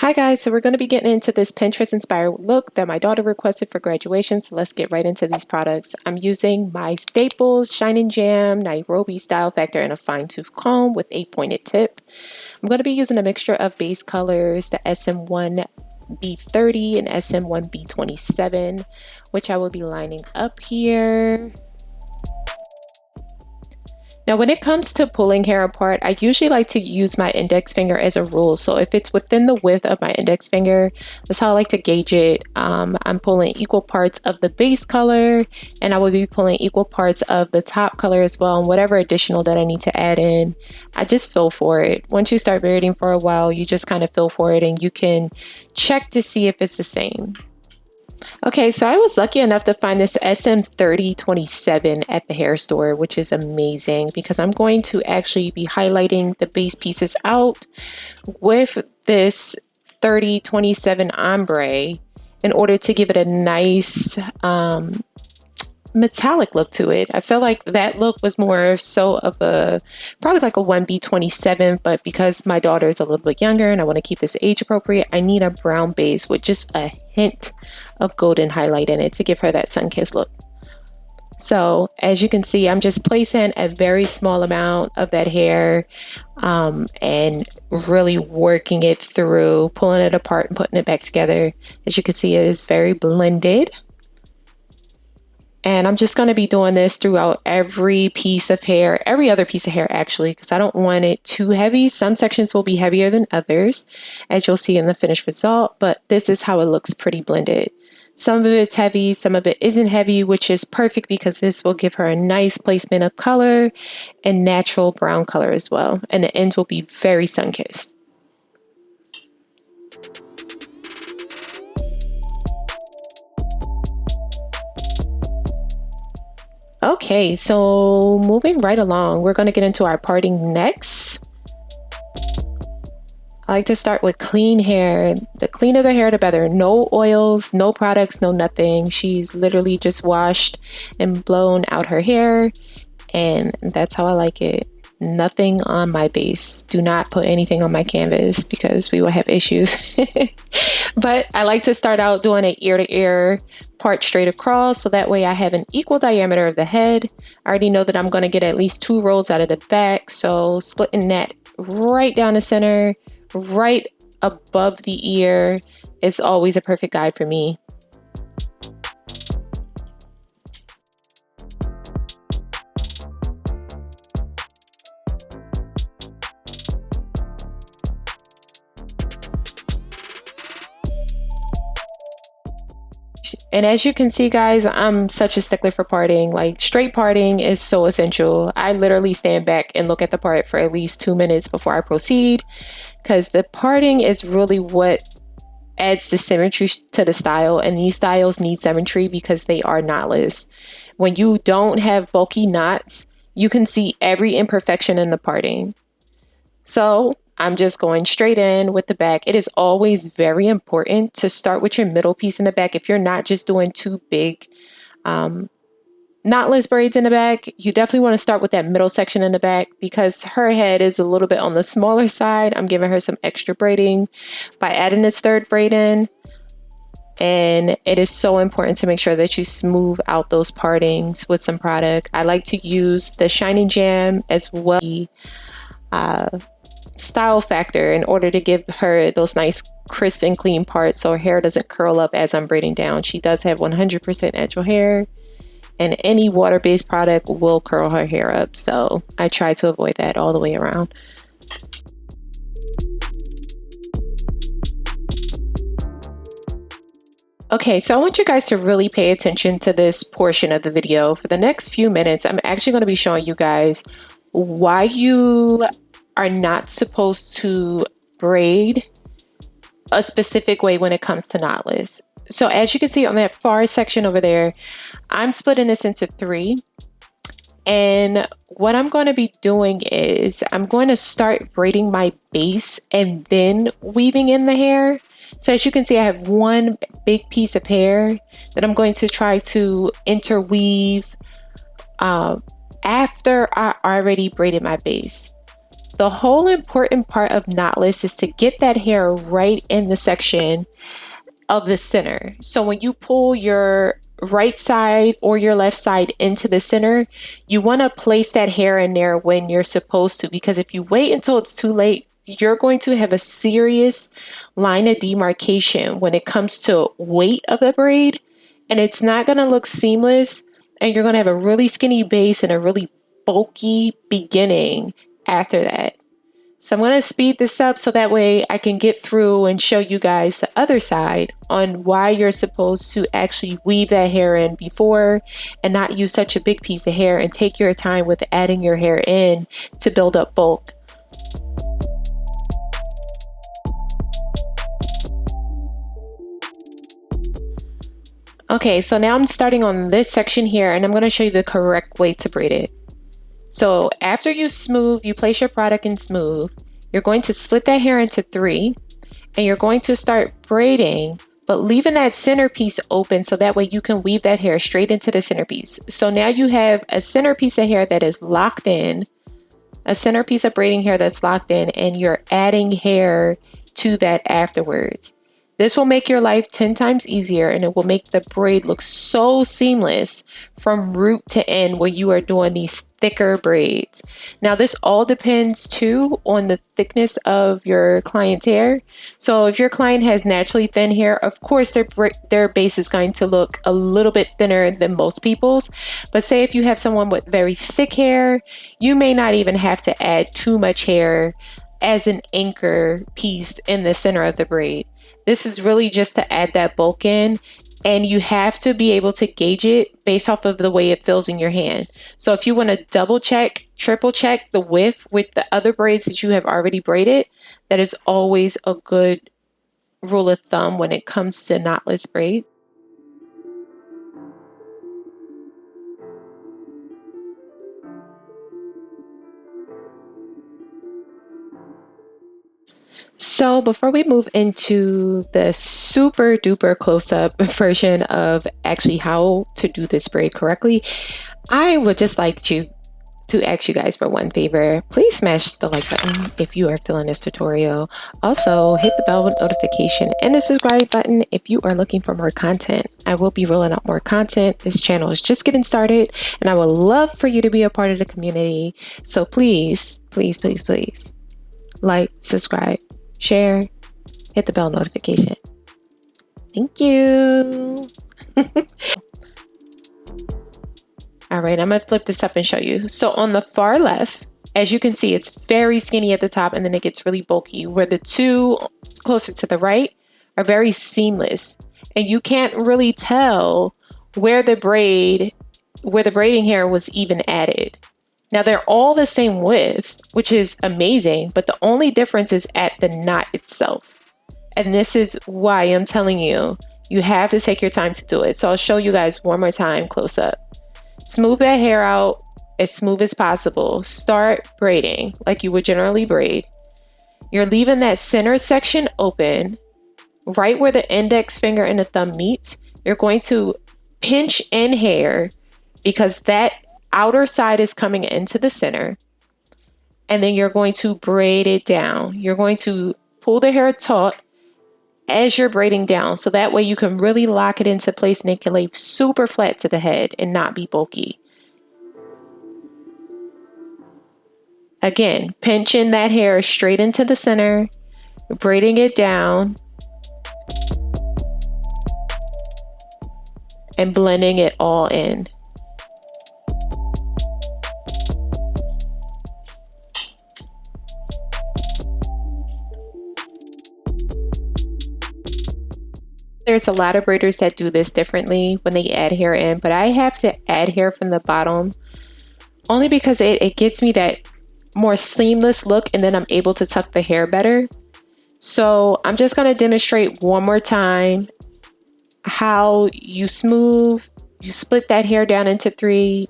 Hi guys, so we're going to be getting into this Pinterest inspired look that my daughter requested for graduation, so let's get right into these products. I'm using my staples, Shine and Jam, Nairobi Style Factor, and a fine tooth comb with a pointed tip. I'm going to be using a mixture of base colors, the SM1B30 and SM1B27, which I will be lining up here. Now, when it comes to pulling hair apart, I usually like to use my index finger as a rule. So if it's within the width of my index finger, that's how I like to gauge it. I'm pulling equal parts of the base color, and I will be pulling equal parts of the top color as well, and whatever additional that I need to add in. I just feel for it. Once you start braiding for a while, you just kind of feel for it, and you can check to see if it's the same. Okay, so I was lucky enough to find this SM3027 at the hair store, which is amazing because I'm going to actually be highlighting the base pieces out with this 3027 ombre in order to give it a nice metallic look to it. I feel like that look was more so of a probably like a 1B27, but because my daughter is a little bit younger and I want to keep this age appropriate, I need a brown base with just a hint of golden highlight in it to give her that sun-kissed look. So as you can see, I'm just placing a very small amount of that hair and really working it through, pulling it apart and putting it back together. As you can see, it is very blended. And I'm just going to be doing this throughout every piece of hair, every other piece of hair actually, because I don't want it too heavy. Some sections will be heavier than others, as you'll see in the finished result, but this is how it looks pretty blended. Some of it's heavy, some of it isn't heavy, which is perfect because this will give her a nice placement of color and natural brown color as well. And the ends will be very sun-kissed. Okay, so moving right along, we're going to get into our parting next. I like to start with clean hair. The cleaner the hair, the better. No oils, no products, no nothing. She's literally just washed and blown out her hair, and that's how I like it. Nothing on my base. Do not put anything on my canvas because we will have issues. But I like to start out doing an ear to ear part straight across, so that way I have an equal diameter of the head. I already know that I'm going to get at least 2 rolls out of the back, so splitting that right down the center, right above the ear is always a perfect guide for me. And as you can see, guys, I'm such a stickler for parting. Like, straight parting is so essential. I literally stand back and look at the part for at least 2 minutes before I proceed, because the parting is really what adds the symmetry to the style, and these styles need symmetry because they are knotless. When you don't have bulky knots, you can see every imperfection in the parting. So I'm just going straight in with the back. It is always very important to start with your middle piece in the back. If you're not just doing 2 big knotless braids in the back, you definitely want to start with that middle section in the back because her head is a little bit on the smaller side. I'm giving her some extra braiding by adding this 3rd braid in. And it is so important to make sure that you smooth out those partings with some product. I like to use the Shine and Jam as well. Style Factor in order to give her those nice crisp and clean parts so her hair doesn't curl up as I'm braiding down. She does have 100% natural hair, and any water-based product will curl her hair up, so I try to avoid that all the way around. Okay, so I want you guys to really pay attention to this portion of the video. For the next few minutes, I'm actually going to be showing you guys why you are not supposed to braid a specific way when it comes to knotless. So as you can see on that far section over there, I'm splitting this into 3. And what I'm going to be doing is I'm going to start braiding my base and then weaving in the hair. So as you can see, I have one big piece of hair that I'm going to try to interweave after I already braided my base. The whole important part of knotless is to get that hair right in the section of the center. So when you pull your right side or your left side into the center, you want to place that hair in there when you're supposed to, because if you wait until it's too late, you're going to have a serious line of demarcation when it comes to weight of the braid, and it's not going to look seamless, and you're going to have a really skinny base and a really bulky beginning after that. So I'm going to speed this up so that way I can get through and show you guys the other side on why you're supposed to actually weave that hair in before and not use such a big piece of hair, and take your time with adding your hair in to build up bulk. Okay, so now I'm starting on this section here, and I'm going to show you the correct way to braid it. So after you smooth, you place your product in smooth, you're going to split that hair into 3, and you're going to start braiding, but leaving that centerpiece open so that way you can weave that hair straight into the centerpiece. So now you have a centerpiece of hair that is locked in, a centerpiece of braiding hair that's locked in, and you're adding hair to that afterwards. This will make your life 10 times easier, and it will make the braid look so seamless from root to end when you are doing these thicker braids. Now, this all depends too on the thickness of your client's hair. So if your client has naturally thin hair, of course their base is going to look a little bit thinner than most people's. But say if you have someone with very thick hair, you may not even have to add too much hair as an anchor piece in the center of the braid. This is really just to add that bulk in, and you have to be able to gauge it based off of the way it feels in your hand. So if you want to double check, triple check the width with the other braids that you have already braided, that is always a good rule of thumb when it comes to knotless braid. So before we move into the super duper close-up version of actually how to do this braid correctly, I would just like to ask you guys for one favor. Please smash the like button if you are feeling this tutorial. Also, hit the bell notification and the subscribe button if you are looking for more content. I will be rolling out more content. This channel is just getting started, and I would love for you to be a part of the community. So please, please, please, please, like, subscribe, share, hit the bell notification. Thank you. All right, I'm gonna flip this up and show you. So on the far left, as you can see, it's very skinny at the top and then it gets really bulky, where the two closer to the right are very seamless. And you can't really tell where the braiding hair was even added. Now they're all the same width, which is amazing, but the only difference is at the knot itself. And this is why I'm telling you, you have to take your time to do it. So I'll show you guys one more time close up. Smooth that hair out as smooth as possible. Start braiding like you would generally braid. You're leaving that center section open, right where the index finger and the thumb meet. You're going to pinch in hair because that outer side is coming into the center, and then you're going to braid it down. You're going to pull the hair taut as you're braiding down, so that way you can really lock it into place and it can lay super flat to the head and not be bulky. Again, pinching that hair straight into the center, braiding it down, and blending it all in. There's a lot of braiders that do this differently when they add hair in, but I have to add hair from the bottom only because it gives me that more seamless look, and then I'm able to tuck the hair better. So I'm just going to demonstrate one more time how you smooth, you split that hair down into 3,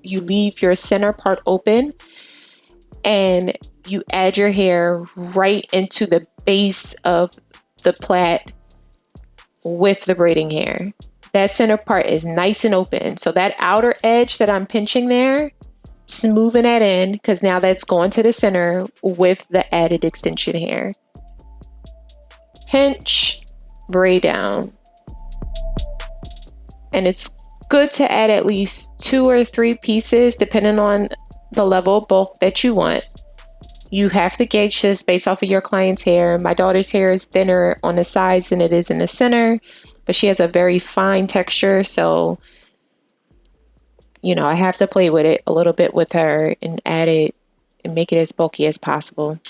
you leave your center part open, and you add your hair right into the base of the plait with the braiding hair. That center part is nice and open. So that outer edge that I'm pinching there, smoothing that in because now that's going to the center with the added extension hair. Pinch, braid down. And it's good to add at least 2 or 3 pieces depending on the level of bulk that you want. You have to gauge this based off of your client's hair. My daughter's hair is thinner on the sides than it is in the center, but she has a very fine texture, so you know, I have to play with it a little bit with her and add it and make it as bulky as possible.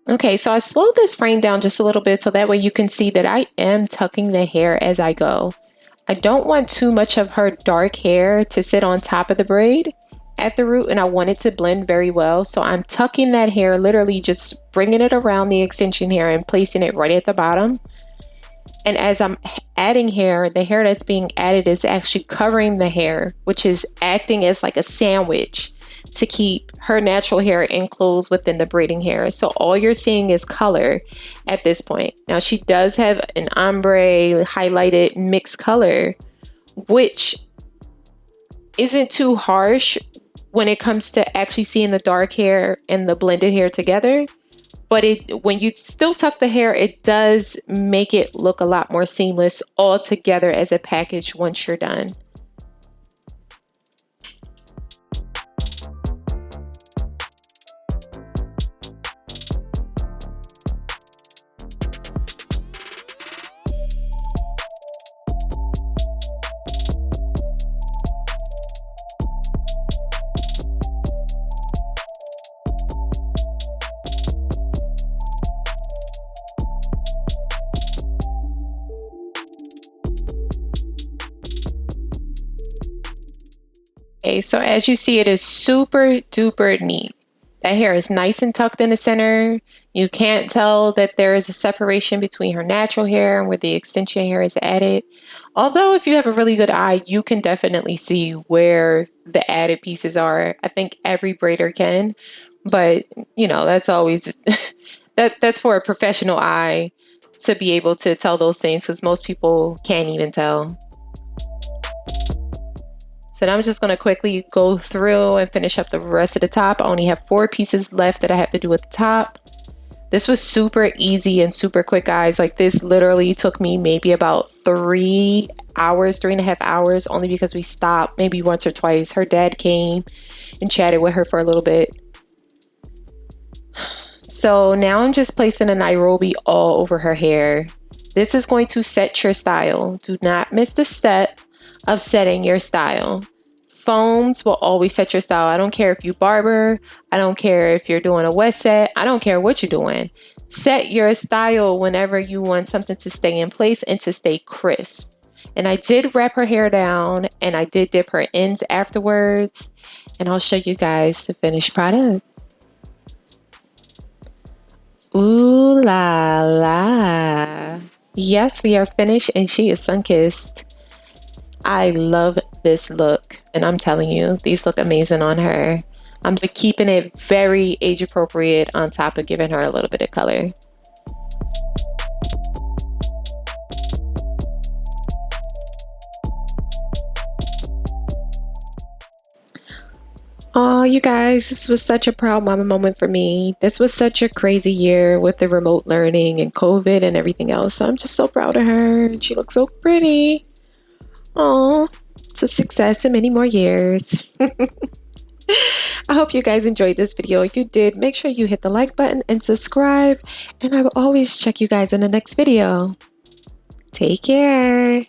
Okay, so I slowed this frame down just a little bit so that way you can see that I am tucking the hair as I go. I don't want too much of her dark hair to sit on top of the braid at the root, and I want it to blend very well. So I'm tucking that hair, literally just bringing it around the extension hair and placing it right at the bottom. And as I'm adding hair, the hair that's being added is actually covering the hair, which is acting as like a sandwich to keep her natural hair enclosed within the braiding hair. So all you're seeing is color at this point. Now she does have an ombre highlighted mixed color, which isn't too harsh when it comes to actually seeing the dark hair and the blended hair together. But when you still tuck the hair, it does make it look a lot more seamless all together as a package once you're done. Okay, so as you see, it is super duper neat. That hair is nice and tucked in the center. You can't tell that there is a separation between her natural hair and where the extension hair is added. Although if you have a really good eye, you can definitely see where the added pieces are. I think every braider can, but you know, that's always that's for a professional eye to be able to tell those things, because most people can't even tell. So now I'm just going to quickly go through and finish up the rest of the top. I only have 4 pieces left that I have to do at the top. This was super easy and super quick, guys. Like, this literally took me maybe about 3 hours, 3.5 hours, only because we stopped maybe once or twice. Her dad came and chatted with her for a little bit. So now I'm just placing a Nairobi all over her hair. This is going to set your style. Do not miss the step of setting your style. Foams will always set your style. I don't care if you barber, I don't care if you're doing a wet set, I don't care what you're doing. Set your style whenever you want something to stay in place and to stay crisp. And I did wrap her hair down and I did dip her ends afterwards, and I'll show you guys the finished product. Ooh la la. Yes, we are finished and she is sun-kissed. I love this look, and I'm telling you, these look amazing on her. I'm keeping it very age appropriate on top of giving her a little bit of color. Oh, you guys, this was such a proud mama moment for me. This was such a crazy year with the remote learning and COVID and everything else. So I'm just so proud of her. She looks so pretty. Oh, it's a success in many more years. I hope you guys enjoyed this video. If you did, make sure you hit the like button and subscribe. And I will always check you guys in the next video. Take care.